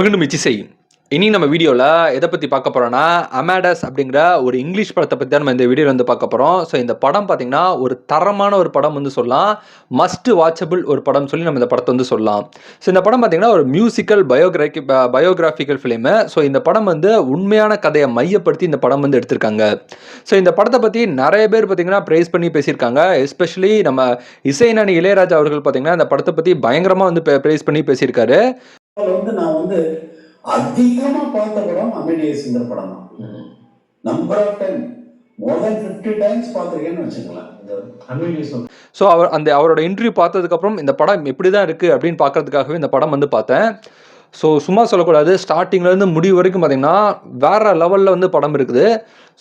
Welcome to மிச்சிசை. இனி நம்ம வீடியோவில் எதை பற்றி பார்க்க போகிறோன்னா, அமாடஸ் அப்படிங்கிற ஒரு இங்கிலீஷ் படத்தை பற்றி தான் நம்ம இந்த வீடியோவில் வந்து பார்க்க போகிறோம். ஸோ இந்த படம் பார்த்தீங்கன்னா ஒரு தரமான ஒரு படம் வந்து சொல்லலாம். மஸ்ட் வாட்சபிள் ஒரு படம் சொல்லி நம்ம இந்த படத்தை வந்து சொல்லலாம். ஸோ இந்த படம் பார்த்தீங்கன்னா ஒரு மியூசிக்கல் பயோகிராஃபிக்கல் ஃபிலிமு. ஸோ இந்த படம் வந்து உண்மையான கதையை மையப்படுத்தி இந்த படம் வந்து எடுத்திருக்காங்க. ஸோ இந்த படத்தை பற்றி நிறைய பேர் பார்த்தீங்கன்னா ப்ரைஸ் பண்ணி பேசியிருக்காங்க. எஸ்பெஷலி நம்ம இசைஞானி இளையராஜா அவர்கள் பார்த்தீங்கன்னா இந்த படத்தை பற்றி பயங்கரமாக வந்து ப்ரைஸ் பண்ணி பேசியிருக்காரு. நான் வந்து அதிகமா பார்த்த படம் அமேடியஸ்ங்கிற படம் தான். Number of time more than 50 times பார்த்திருக்கேன்னு வச்சுக்கலாம். ஸோ அவரோட இன்டர்வியூ பார்த்ததுக்கப்புறம் இந்த படம் எப்படி தான் இருக்குது அப்படின்னு பார்க்கறதுக்காகவே இந்த படம் வந்து பார்த்தேன். ஸோ சும்மா சொல்லக்கூடாது, ஸ்டார்டிங்லேருந்து முடிவு வரைக்கும் பார்த்தீங்கன்னா வேறு லெவலில் வந்து படம் இருக்குது.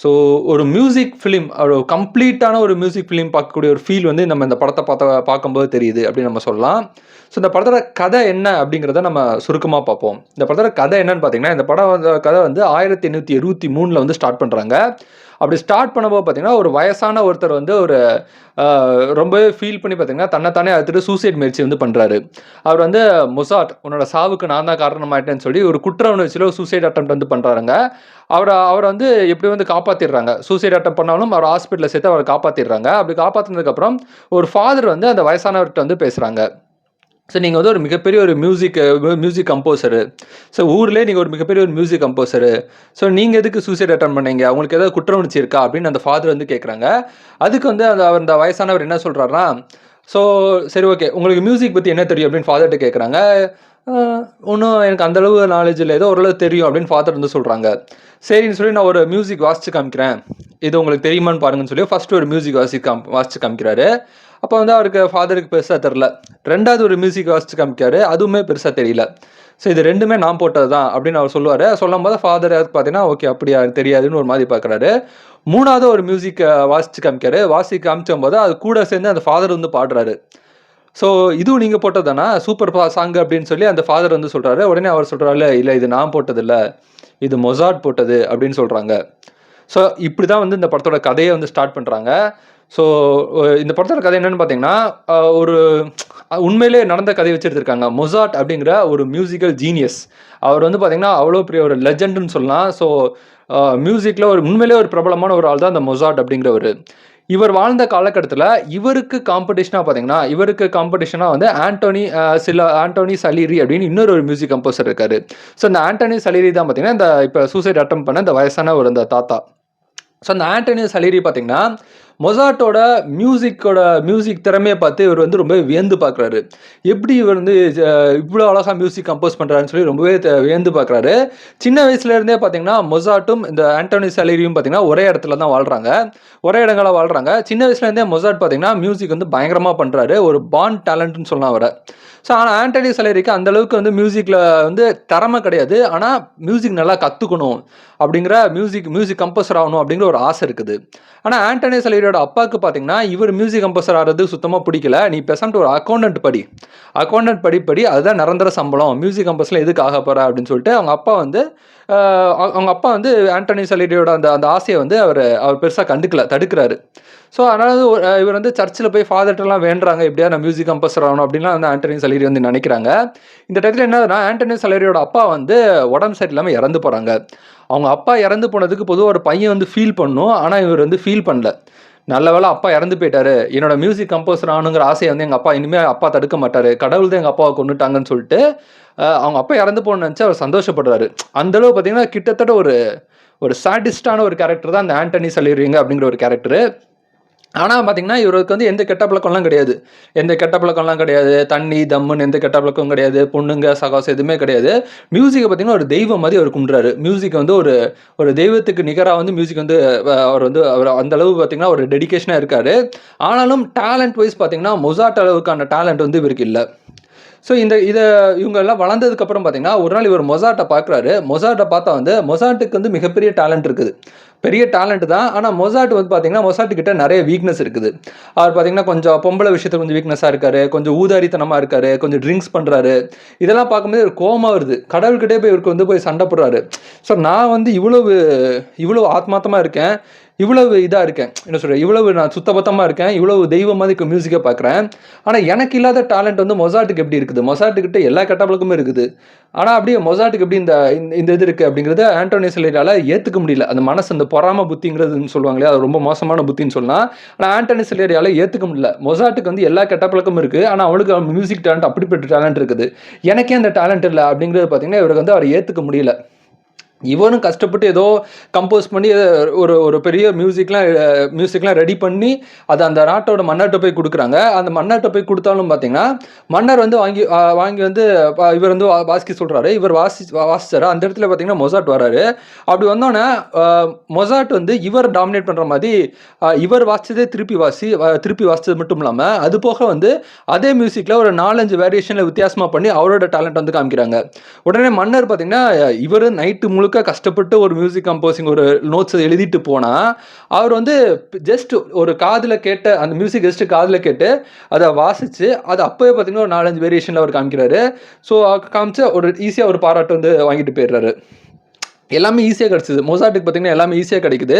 ஸோ ஒரு மியூசிக் ஃபிலிம், ஒரு கம்ப்ளீட்டான ஒரு மியூசிக் ஃபிலிம் பார்க்கக்கூடிய ஒரு ஃபீல் வந்து நம்ம இந்த படத்தை பார்க்கும்போது தெரியுது அப்படின்னு நம்ம சொல்லலாம். ஸோ இந்த படத்தோட கதை என்ன அப்படிங்கிறத நம்ம சுருக்கமாக பார்ப்போம். இந்த படத்தோட கதை என்னன்னு பார்த்தீங்கன்னா, இந்த படம் கதை வந்து 1823 வந்து ஸ்டார்ட் பண்ணுறாங்க. அப்படி ஸ்டார்ட் பண்ணும்போது பார்த்தீங்கன்னா ஒரு வயசான ஒருத்தர் வந்து ஒரு ரொம்பவே ஃபீல் பண்ணி பார்த்தீங்கன்னா தன்னைத்தானே அறுத்துட்டு சூசைட் முயற்சி வந்து பண்ணுறாரு. அவர் வந்து மொசாட், உன்னோட சாவுக்கு நான் தான் காரணமாயிட்டேன்னு சொல்லி ஒரு குற்ற உணர்ச்சியில் சூசைட் அட்டெம்ப்ட் வந்து பண்ணுறாங்க. அவரை வந்து எப்படி வந்து காப்பாற்றிடுறாங்க. சூசைட் அட்டெம்ப்ட் பண்ணாலும் அவர் ஹாஸ்பிட்டலில் சேர்த்து அவரை காப்பாற்றிடுறாங்க. அப்படி காப்பாற்றினதுக்கப்புறம் ஒரு ஃபாதர் வந்து அந்த வயசானவர்கிட்ட வந்து பேசுகிறாங்க. ஸோ நீங்கள் வந்து ஒரு மிகப்பெரிய ஒரு மியூசிக் கம்போசரு. ஸோ ஊர்லேயே நீங்கள் ஒரு மிகப்பெரிய ஒரு மியூசிக் கம்போசரு. ஸோ நீங்கள் எதுக்கு சூசைட் அட்டன் பண்ணீங்க, உங்களுக்கு ஏதாவது குற்ற உணர்ச்சி இருக்கா அப்படின்னு அந்த ஃபாதர் வந்து கேட்குறாங்க. அதுக்கு வந்து அந்த வயசானவர் என்ன சொல்கிறாருன்னா, ஸோ சரி ஓகே, உங்களுக்கு மியூசிக் பற்றி என்ன தெரியும் அப்படின்னு ஃபாதர்கிட்ட கேட்குறாங்க. ஒன்றும் எனக்கு அந்தளவு நாலேஜ் இல்லை, ஏதோ ஓரளவு தெரியும் அப்படின்னு ஃபாதர் வந்து சொல்கிறாங்க. சரின்னு சொல்லி நான் ஒரு மியூசிக் வாசித்து காமிக்கிறேன், இது உங்களுக்கு தெரியுமான்னு பாருங்கன்னு சொல்லி ஃபஸ்ட்டு ஒரு மியூசிக் வாசித்து காமிக்கிறாரு. அப்போ வந்து அவருக்கு ஃபாதருக்கு பெருசாக தெரில. ரெண்டாவது ஒரு மியூசிக் வாசித்து காமிக்காரு, அதுவுமே பெருசாக தெரியல. ஸோ இது ரெண்டுமே நான் போட்டது தான் அப்படின்னு அவர் சொல்லுவார். சொல்லும் போது ஃபாதர் பார்த்தீங்கன்னா ஓகே அப்படியா தெரியாதுன்னு ஒரு மாதிரி பார்க்குறாரு. மூணாவது ஒரு மியூசிக் வாசித்து காமிக்கும் போது அது கூட சேர்ந்து அந்த ஃபாதர் வந்து பாடுறாரு. ஸோ இதுவும் நீங்கள் போட்டது தானா, சூப்பர் சாங் அப்படின்னு சொல்லி அந்த ஃபாதர் வந்து சொல்கிறாரு. உடனே அவர் சொல்கிறாரு, இல்லை இது நான் போட்டதில்லை, இது மொசாட் போட்டது அப்படின்னு சொல்கிறாங்க. ஸோ இப்படி தான் வந்து இந்த படத்தோட கதையை வந்து ஸ்டார்ட் பண்ணுறாங்க. ஸோ இந்த படத்தோட கதை என்னென்னு பார்த்தீங்கன்னா, ஒரு உண்மையிலே நடந்த கதையை வச்சு எடுத்திருக்காங்க. மொசாட் அப்படிங்கிற ஒரு மியூசிக்கல் ஜீனியஸ். அவர் வந்து பார்த்தீங்கன்னா அவ்வளோ பெரிய ஒரு லெஜண்டுன்னு சொல்லலாம். ஸோ மியூசிக்கில் ஒரு ஒரு பிரபலமான ஒரு ஆள் தான் அந்த மொசாட் அப்படிங்கிறவர். இவர் வாழ்ந்த காலகட்டத்தில் இவருக்கு காம்படிஷனாக வந்து ஆண்டோனி சலீரி அப்படின்னு இன்னொரு மியூசிக் கம்போசர் இருக்காரு. ஸோ இந்த ஆண்டோனி சலீரி தான் பார்த்தீங்கன்னா இந்த இப்போ சூசைட் அட்டம் பண்ண இந்த வயசான ஒரு இந்த தாத்தா. ஸோ அந்த ஆண்டோனி சலீரி பார்த்தீங்கன்னா மொசாட்டோட மியூசிக் திறமையை பார்த்து இவர் வந்து ரொம்ப வியந்து பார்க்குறாரு. எப்படி இவர் வந்து இவ்வளோ அழகாக மியூசிக் கம்போஸ் பண்ணுறாருன்னு சொல்லி ரொம்பவே வியந்து பார்க்குறாரு. சின்ன வயசுலேருந்தே பார்த்தீங்கன்னா மொசாட்டும் இந்த ஆண்டோனி சலீரியும் பார்த்தீங்கன்னா ஒரே இடத்துல தான் வாழ்கிறாங்க, ஒரே இடங்களாக வாழ்கிறாங்க. சின்ன வயசுலேருந்தே மொசாட் பார்த்தீங்கன்னா மியூசிக் வந்து பயங்கரமாக பண்ணுறாரு, ஒரு பான் டேலண்ட்னு சொல்லலாம் அவரை. ஸோ ஆனால் ஆண்டோனி சலீரிக்கு அந்தளவுக்கு வந்து மியூசிக்கில் வந்து திறமை கிடையாது. ஆனால் மியூசிக் நல்லா கற்றுக்கணும் அப்படிங்கிற மியூசிக் கம்போசர் ஆகணும் அப்படிங்கிற ஒரு ஆசை இருக்குது. ஆனால் ஆண்டோனி சலீரியோட அப்பாவுக்கு பார்த்தீங்கன்னா இவர் மியூசிக் கம்போசர் ஆகிறது சுத்தமாக பிடிக்கல. நீ பேசாமட்டு ஒரு அக்கௌண்டன்ட் படி அதுதான் நிரந்தர சம்பளம், மியூசிக் கம்போஸில் எதுக்கு ஆக போகிற அப்படின்னு சொல்லிட்டு அவங்க அப்பா வந்து ஆண்டோனி சலீரியோட அந்த ஆசையை வந்து அவர் பெருசாக தடுக்கிறாரு. ஸோ அதனால் இவர் வந்து சர்ச்சில் போய் ஃபாதர்ட்டெல்லாம் வேண்டுறாங்க, எப்படியா நான் மியூசிக் கம்போசர் ஆகணும் அப்படின்லாம் வந்து ஆண்டோனி சலீரி வந்து நினைக்கிறாங்க. இந்த டயத்தில் என்னதுன்னா, ஆண்டோனி சலீரியோட அப்பா வந்து உடம்பு சரியில்லாமல் இறந்து போகிறாங்க. அவங்க அப்பா இறந்து போனதுக்கு பொதுவாக ஒரு பையன் வந்து ஃபீல் பண்ணணும், ஆனால் இவர் வந்து ஃபீல் பண்ணல. நல்ல வேளை அப்பா இறந்து போயிட்டாரு, என்னோட மியூசிக் கம்போசர் ஆகணுங்கிற ஆசையை வந்து எங்கள் அப்பா இனிமேல் அப்பா தடுக்க மாட்டார், கடவுள் தான் எங்கள் அப்பாவை கொண்டுட்டாங்கன்னு சொல்லிட்டு அவங்க அப்பா இறந்து போகணும்னு நினச்சி அவர் சந்தோஷப்படுறாரு. அந்தளவு பார்த்தீங்கன்னா கிட்டத்தட்ட ஒரு சாடிஸ்டான ஒரு கேரக்டர் தான் அந்த ஆண்டோனி சலீரிங்க அப்படிங்கிற ஒரு கேரக்டரு. ஆனால் பார்த்தீங்கன்னா இவருக்கு வந்து எந்த கெட்ட பழக்கம்லாம் கிடையாது, தண்ணி தம்முன்னு எந்த கெட்ட பழக்கம் கிடையாது, பொண்ணுங்க சகாசம் எதுவுமே கிடையாது. மியூசிக்கை பார்த்தீங்கன்னா ஒரு தெய்வம் மாதிரி அவர் கும்பிட்றாரு. மியூசிக் வந்து ஒரு தெய்வத்துக்கு நிகராக வந்து மியூசிக் வந்து அவர் அந்த அளவு பார்த்தீங்கன்னா ஒரு டெடிக்கேஷனாக இருக்கார். ஆனாலும் டேலண்ட் வைஸ் பார்த்தீங்கன்னா மொசாட் அளவுக்கான டேலண்ட் வந்து இவருக்கு இல்லை. ஸோ இவங்க எல்லாம் வளர்ந்ததுக்கப்புறம் பார்த்தீங்கன்னா ஒரு நாள் இவர் மொசாட்டை பார்த்தா வந்து மொசாட்டுக்கு வந்து மிகப்பெரிய டேலண்ட் இருக்குது, பெரிய டேலண்ட் தான். ஆனால் மொசாட் வந்து பார்த்தீங்கன்னா மொசாட்டுக்கிட்ட நிறைய வீக்னஸ் இருக்குது. அவர் பார்த்தீங்கன்னா கொஞ்சம் பொம்பளை விஷயத்தில் கொஞ்சம் வீக்னஸாக இருக்கார், கொஞ்சம் ஊதாரித்தனமாக இருக்கார், கொஞ்சம் ட்ரிங்க்ஸ் பண்ணுறாரு. இதெல்லாம் பார்க்கும்போது ஒரு கோவமாக வருது. கடவுள்கிட்டே போய் இவருக்கு வந்து போய் சண்டை போடுறாரு. ஸோ நான் வந்து இவ்வளோ ஆத்மார்த்தமாக இருக்கேன், இவ்வளவு இதாக இருக்கேன், என்ன சொல்கிறேன், இவ்வளவு நான் சுத்தபத்தமாக இருக்கேன், இவ்வளவு தெய்வம் மாதிரி மியூசிக்கை பார்க்குறேன். ஆனால் எனக்கு இல்லாத டேலண்ட் வந்து மொசாட்டுக்கு எப்படி இருக்குது? மொசாட்டுக்கிட்ட எல்லா கெட்டபழக்கமும் இருக்குது. ஆனால் அப்படியே மொசாட்டுக்கு எப்படி இந்த இந்த இது இருக்குது அப்படிங்கிறத ஆண்டோனியோ சலிரியால் ஏற்றுக்க முடியல. அந்த மனசு, அந்த பொறாம புத்திங்கிறதுன்னு சொல்லுவாங்களே, அது ரொம்ப மோசமான புத்தின்னு சொல்லலாம். ஆனால் ஆண்டோனியோ சலிரியால் ஏற்றுக்க முடியல. மொசாட்டுக்கு வந்து எல்லா கெட்டப்பழக்கமும் இருக்குது, ஆனால் அவனுக்கு மியூசிக் டேலண்ட் அப்படிப்பட்ட டேலண்ட் இருக்குது, எனக்கே அந்த டேலண்ட் இல்லை அப்படிங்கிறது பார்த்தீங்கன்னா இவருக்கு வந்து அவரை ஏற்றுக்க முடியல. இவனும் கஷ்டப்பட்டு ஏதோ கம்போஸ் பண்ணி ஒரு ஒரு பெரிய மியூசிக்லாம் ரெடி பண்ணி அதை அந்த நாட்டோட மன்னர்கிட்ட போய் கொடுக்குறாங்க. அந்த மன்னர்கிட்ட போய் கொடுத்தாலும் பார்த்தீங்கன்னா மன்னர் வந்து வாங்கி வந்து இவர் வந்து வாசிக்க சொல்கிறாரு. இவர் வாசிச்சாரு. அந்த இடத்துல பார்த்தீங்கன்னா மொசாட் வராரு. அப்படி வந்தோன்னே மொசாட் வந்து இவர் டாமினேட் பண்ணுற மாதிரி இவர் வாசிச்சதே திருப்பி வாசிச்சது மட்டும் இல்லாமல் அது போக வந்து அதே மியூசிக்கில் ஒரு 4-5 வேரியேஷனில் வித்தியாசமாக பண்ணி அவரோட டேலண்ட் வந்து காமிக்கிறாங்க. உடனே மன்னர் பார்த்தீங்கன்னா இவர் நைட்டு முழுக்க கஷ்டப்பட்டு ஒரு மியூசிக் கம்போசிங் ஒரு நோட்ஸ் எழுதிட்டு போனா அவர் வந்து ஜஸ்ட் ஒரு காதில் கேட்ட அந்த மியூசிக் ஜஸ்ட் காதில் கேட்டு அதை வாசிச்சு அதை அப்போவே பார்த்தீங்கன்னா ஒரு 4-5 வேரியேஷனில் அவர் காமிக்கிறாரு. ஸோ காமிச்சு ஒரு ஈஸியாக ஒரு பாராட்டு வந்து வாங்கிட்டு போயிடுறாரு. எல்லாமே ஈஸியாக கிடச்சிது. மொசாட்டுக்கு பார்த்தீங்கன்னா எல்லாமே ஈஸியாக கிடைக்குது.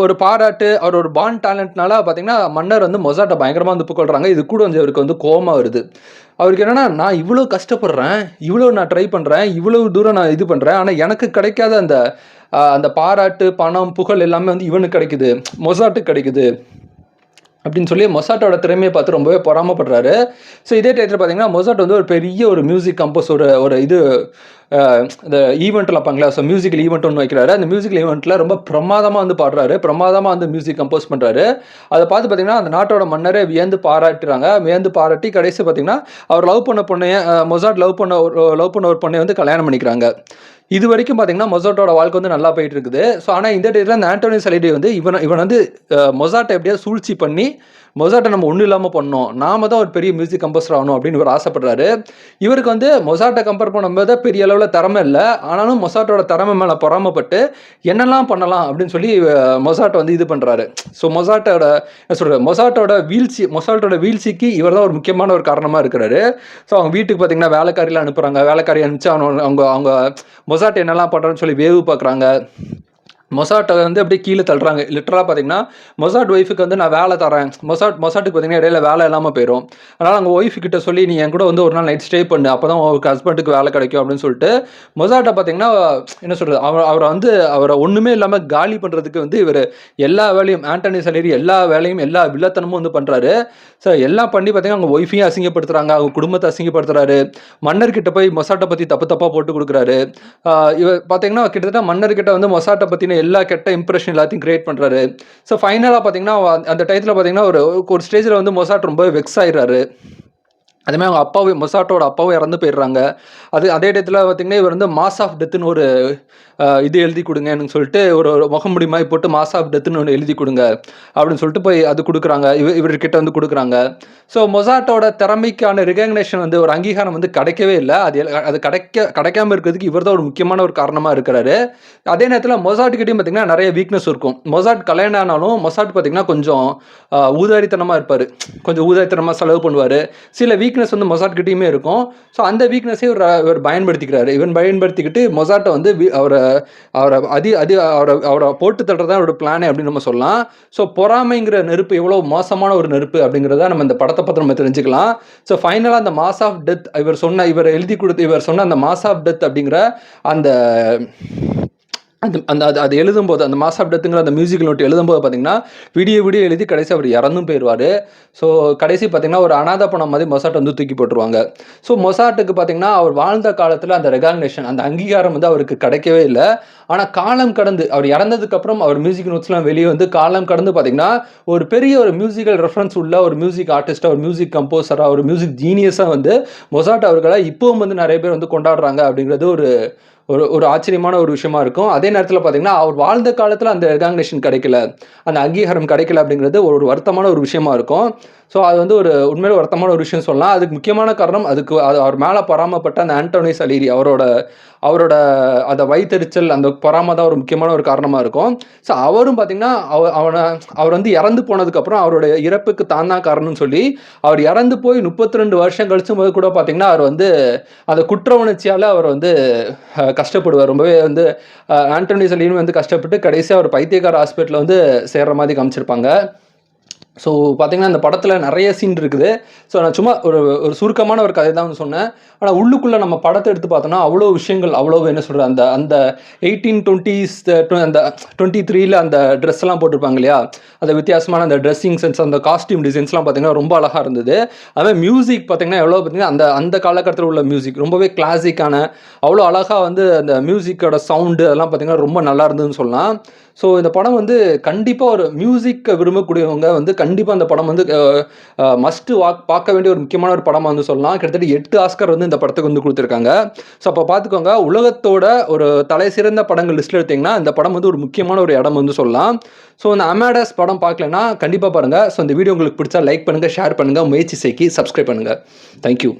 ஒரு பாராட்டு, அவர் ஒரு பாண்ட் டேலண்ட்னால பார்த்தீங்கன்னா மன்னர் வந்து மொசாட்டை பயங்கரமாக வந்து புகழ்றாங்க. இது கூட கொஞ்சம் அவருக்கு வந்து கோவமாக வருது. அவருக்கு என்னன்னா, நான் இவ்வளோ கஷ்டப்படுறேன், இவ்வளோ நான் ட்ரை பண்ணுறேன், இவ்வளோ தூரம் நான் இது பண்ணுறேன், ஆனால் எனக்கு கிடைக்காத அந்த பாராட்டு, பணம், புகழ் எல்லாமே வந்து இவனுக்கு கிடைக்குது, மொசாட்டுக்கு கிடைக்குது அப்படின்னு சொல்லி மொசாட்டோட திறமையை பார்த்து ரொம்பவே பொறாமப்படுறாரு. ஸோ இதே டயத்தில் பார்த்தீங்கன்னா மொசாட் வந்து ஒரு பெரிய ஒரு மியூசிக் கம்போஸ் ஒரு இது இந்த ஈவெண்ட்டில் வைப்பாங்களா, ஸோ மியூசிக்கல் ஈவெண்ட் ஒன்று வைக்கிறாரு. அந்த மியூசிக்கல் ஈவெண்ட்டில் ரொம்ப பிரமாதமாக வந்து பாடுறாரு, பிரமாதமாக வந்து மியூசிக் கம்போஸ் பண்ணுறாரு. அதை பார்த்து பார்த்தீங்கன்னா அந்த நாட்டோட மன்னரே வியந்து பாராட்டி கடைசி பார்த்தீங்கன்னா அவர் மொசாட் லவ் பண்ண ஒரு பொண்ணை வந்து கல்யாணம் பண்ணிக்கிறாங்க. இது வரைக்கும் பார்த்தீங்கன்னா மொசாட்டோட வாழ்க்கை வந்து நல்லா போயிட்டு இருக்குது. ஸோ ஆனால் இந்த டேட்டில் அந்த ஆண்டோனியோ சலிரி வந்து இவன் வந்து மொசாட்டை எப்படியாவது சூழ்ச்சி பண்ணி மொசாட்டை நம்ம ஒன்றும் இல்லாமல் பண்ணோம், நாம தான் ஒரு பெரிய மியூசிக் கம்போசர் ஆகணும் அப்படின்னு இவர் ஆசைப்படுறாரு. இவருக்கு வந்து மொசாட்டை கம்பேர் பண்ணும்போது பெரிய அளவில் திறமை இல்லை, ஆனாலும் மொசாட்டோட திறமை மேலே பொறாமப்பட்டு என்னெல்லாம் பண்ணலாம் அப்படின்னு சொல்லி மொசாட்டை வந்து இது பண்ணுறாரு. ஸோ மொசாட்டோட வீழ்ச்சிக்கு இவர் தான் ஒரு முக்கியமான ஒரு காரணமாக இருக்கிறாரு. ஸோ அவங்க வீட்டுக்கு பார்த்தீங்கன்னா வேலைக்காரிலாம் அனுப்புகிறாங்க. வேலைக்காரி அனுப்பிச்சு அவங்க மொசாட் என்னெல்லாம் பண்ணுறான்னு சொல்லி வேவு பார்க்குறாங்க. மொசாட்டை வந்து அப்படியே கீழே தள்ளுறாங்க. லிட்டராக பார்த்தீங்கன்னா மொசாட் ஒய்ஃபுக்கு வந்து நான் வேலை தரேன். மொசாட்டுக்கு பார்த்தீங்கன்னா இடையில வேலை இல்லாமல் போயிடும். அதனால் அவங்க ஒய்ஃபு கிட்ட சொல்லி நீ என் கூட வந்து ஒரு நாள் நைட் ஸ்டே பண்ணு, அப்போ தான் உங்களுக்கு ஹஸ்பண்டுக்கு வேலை கிடைக்கும் அப்படின்னு சொல்லிட்டு மொசாட்டை பார்த்தீங்கன்னா என்ன சொல்கிறது, அவரை ஒன்றுமே இல்லாமல் காலி பண்ணுறதுக்கு வந்து இவர் எல்லா வேலையும் ஆண்டோனியோ சலிரி எல்லா வேலையும் எல்லா வில்லத்தனமும் வந்து பண்ணுறாரு. ஸோ எல்லாம் பண்ணி பார்த்தீங்கன்னா அவங்க ஒய்ஃபையும் அசிங்கப்படுத்துகிறாங்க, அவங்க குடும்பத்தை அசிங்கப்படுத்துறாரு. மன்னர்கிட்ட போய் மொசாட்டை பற்றி தப்பாக போட்டு கொடுக்குறாரு. இவர் பார்த்தீங்கன்னா கிட்டத்தட்ட மன்னர்கிட்ட வந்து மொசாட்டை பற்றின எல்லா கெட்ட இம்ப்ரெஷன் எல்லாத்தையும் கிரியேட் பண்ணுறாரு. ஸோ ஃபைனலாக பார்த்தீங்கன்னா அந்த டயத்தில் பார்த்தீங்கன்னா ஒரு ஸ்டேஜில் வந்து மொசாட் ரொம்ப வெக்ஸ் ஆயிடுறாரு. அதுமாதிரி அவங்க மொசாட்டோட அப்பாவும் இறந்து போயிடுறாங்க. அதே டயத்தில் பார்த்தீங்கன்னா இவர் வந்து மாஸ் ஆஃப் டெத்துன்னு ஒரு இது எழுதி கொடுங்கன்னு சொல்லிட்டு ஒரு முகமுடி மாதிரி போட்டு மாஸ் ஆஃப் டெத்துன்னு ஒன்று எழுதி கொடுங்க அப்படின்னு சொல்லிட்டு போய் அது கொடுக்குறாங்க, இவர்கிட்ட வந்து கொடுக்குறாங்க. ஸோ மொசாட்டோட திறமைக்கான ரிகக்னேஷன் வந்து ஒரு அங்கீகாரம் வந்து கிடைக்கவே இல்லை. அது கிடைக்காம இருக்கிறதுக்கு இவர் தான் ஒரு முக்கியமான ஒரு காரணமாக இருக்கிறாரு. அதே நேரத்தில் மொசாட்டுக்கிட்டையும் பார்த்தீங்கன்னா நிறைய வீக்னஸ் இருக்கும். மொசாட் கல்யாணம் ஆனாலும் மொசாட் பார்த்தீங்கன்னா கொஞ்சம் ஊதாரித்தனமாக இருப்பார், கொஞ்சம் ஊதாரித்தனமாக செலவு பண்ணுவார். சில வீக்னஸ் வந்து மொசாட்கிட்டையுமே இருக்கும். ஸோ அந்த வீக்னஸை இவர் பயன்படுத்திக்கிறாரு. பயன்படுத்திக்கிட்டு மொசாட்டை வந்து அவரை போட்டு தள்ளுறதான் அவரோட பிளானே அப்படின்னு நம்ம சொல்லலாம். ஸோ பொறாமைங்கிற நெருப்பு எவ்வளோ மோசமான ஒரு நெருப்பு அப்படிங்கிறத நம்ம இந்த படத்தை பற்றி நம்ம தெரிஞ்சுக்கலாம். ஸோ ஃபைனலாக அந்த மாஸ் ஆஃப் டெத் இவர் சொன்ன அந்த மாஸ் ஆஃப் டெத் அப்படிங்கிற அது எழுதும்போது அந்த மாஸ் ஆஃப் டெத்துங்கிற அந்த மியூசிக்கல் நோட் எழுதும்போது பார்த்தீங்கன்னா விடிய எழுதி கடைசி அவர் இறந்தும் போயிடுவார். ஸோ கடைசி பார்த்தீங்கன்னா ஒரு அனாதை பணம் மாதிரி மொசாட் வந்து தூக்கி போட்டுருவாங்க. ஸோ மொசாட்டுக்கு பார்த்தீங்கன்னா அவர் வாழ்ந்த காலத்தில் அந்த ரெகக்னேஷன், அந்த அங்கீகாரம் வந்து அவருக்கு கிடைக்கவே இல்லை. ஆனால் காலம் கடந்து அவர் இறந்ததுக்கப்புறம் அவர் மியூசிக் நோட்ஸ்லாம் வெளியே வந்து காலம் கடந்து பார்த்தீங்கன்னா ஒரு பெரிய ஒரு மியூசிக்கல் ரெஃபரன்ஸ் உள்ள ஒரு மியூசிக் ஆர்டிஸ்டாக, ஒரு மியூசிக் கம்போசராக, ஒரு மியூசிக் ஜீனியஸாக வந்து மொசாட் அவர்களை இப்போவும் வந்து நிறைய பேர் வந்து கொண்டாடுறாங்க அப்படிங்கிறது ஒரு ஆச்சரியமான ஒரு விஷயமா இருக்கும். அதே நேரத்தில் பார்த்தீங்கன்னா அவர் வாழ்ந்த காலத்தில் அந்த ரெகக்னேஷன் கிடைக்கல, அந்த அங்கீகாரம் கிடைக்கல அப்படிங்கிறது ஒரு வருத்தமான ஒரு விஷயமா இருக்கும். ஸோ அது வந்து உண்மையிலே வருத்தமான ஒரு விஷயம் சொல்லலாம். அதுக்கு முக்கியமான காரணம் அவர் மேலே பொறாமப்பட்ட அந்த ஆண்டோனியோ சலிரி அவரோட அந்த வயிற்றெரிச்சல் அந்த பொறாமை தான் ஒரு முக்கியமான ஒரு காரணமாக இருக்கும். ஸோ அவரும் பார்த்தீங்கன்னா அவர் வந்து இறந்து போனதுக்கப்புறம் அவருடைய இறப்புக்கு தான் தான் காரணம்னு சொல்லி அவர் இறந்து போய் 32 வருஷம் கழிச்சும் போது கூட பார்த்தீங்கன்னா அவர் வந்து அந்த குற்ற உணர்ச்சியால் அவர் வந்து கஷ்டப்படுவார். ரொம்பவே வந்து ஆண்டனி சலீரி வந்து கஷ்டப்பட்டு கடைசியாக அவர் பைத்தியக்கார ஹாஸ்பிட்டலில் வந்து சேர்ற மாதிரி காமிச்சிருப்பாங்க. ஸோ பார்த்தீங்கன்னா அந்த படத்தில் நிறைய சீன் இருக்குது. ஸோ நான் சும்மா ஒரு சுருக்கமான ஒரு கதை தான் வந்து சொன்னேன். ஆனால் உள்ளுக்குள்ளே நம்ம படத்தை எடுத்து பார்த்தோன்னா அவ்வளோ விஷயங்கள், அவ்வளோ என்ன சொல்கிறது, அந்த 1820s அந்த 23ல் அந்த ட்ரெஸ்லாம் போட்டிருப்பாங்க இல்லையா, அந்த வித்தியாசமான அந்த ட்ரெஸ்ஸிங் சென்ஸ், அந்த காஸ்டியூம் டிசைன்ஸ்லாம் பார்த்தீங்கன்னா ரொம்ப அழகாக இருந்தது. அதுமாதிரி மியூசிக் பார்த்தீங்கன்னா எவ்வளோ பார்த்தீங்கன்னா அந்த காலகட்டத்தில் உள்ள மியூசிக் ரொம்பவே கிளாசிக்கான, அவ்வளோ அழகாக வந்து அந்த மியூசிக்கோட சவுண்டு அதெல்லாம் பார்த்தீங்கன்னா ரொம்ப நல்லா இருந்ததுன்னு சொல்லலாம். ஸோ இந்த படம் வந்து கண்டிப்பாக ஒரு மியூசிக்கை விரும்பக்கூடியவங்க வந்து கண்டிப்பாக அந்த படம் வந்து மஸ்ட்டு பார்க்க வேண்டிய ஒரு முக்கியமான ஒரு படமாக வந்து சொல்லலாம். கிட்டத்தட்ட 8 ஆஸ்கர் வந்து இந்த படத்துக்கு வந்து கொடுத்துருக்காங்க. ஸோ அப்போ பார்த்துக்கோங்க, உலகத்தோட ஒரு தலை சிறந்த படங்கள் லிஸ்ட்டில் எடுத்திங்கன்னா இந்த படம் வந்து ஒரு முக்கியமான ஒரு இடம் வந்து சொல்லலாம். ஸோ இந்த அமேடஸ் படம் பார்க்கலன்னா கண்டிப்பாக பாருங்கள். ஸோ இந்த வீடியோ உங்களுக்கு பிடிச்சா லைக் பண்ணுங்கள், ஷேர் பண்ணுங்கள், முயற்சி செய்கி சப்ஸ்கிரைப் பண்ணுங்கள். தேங்க்யூ.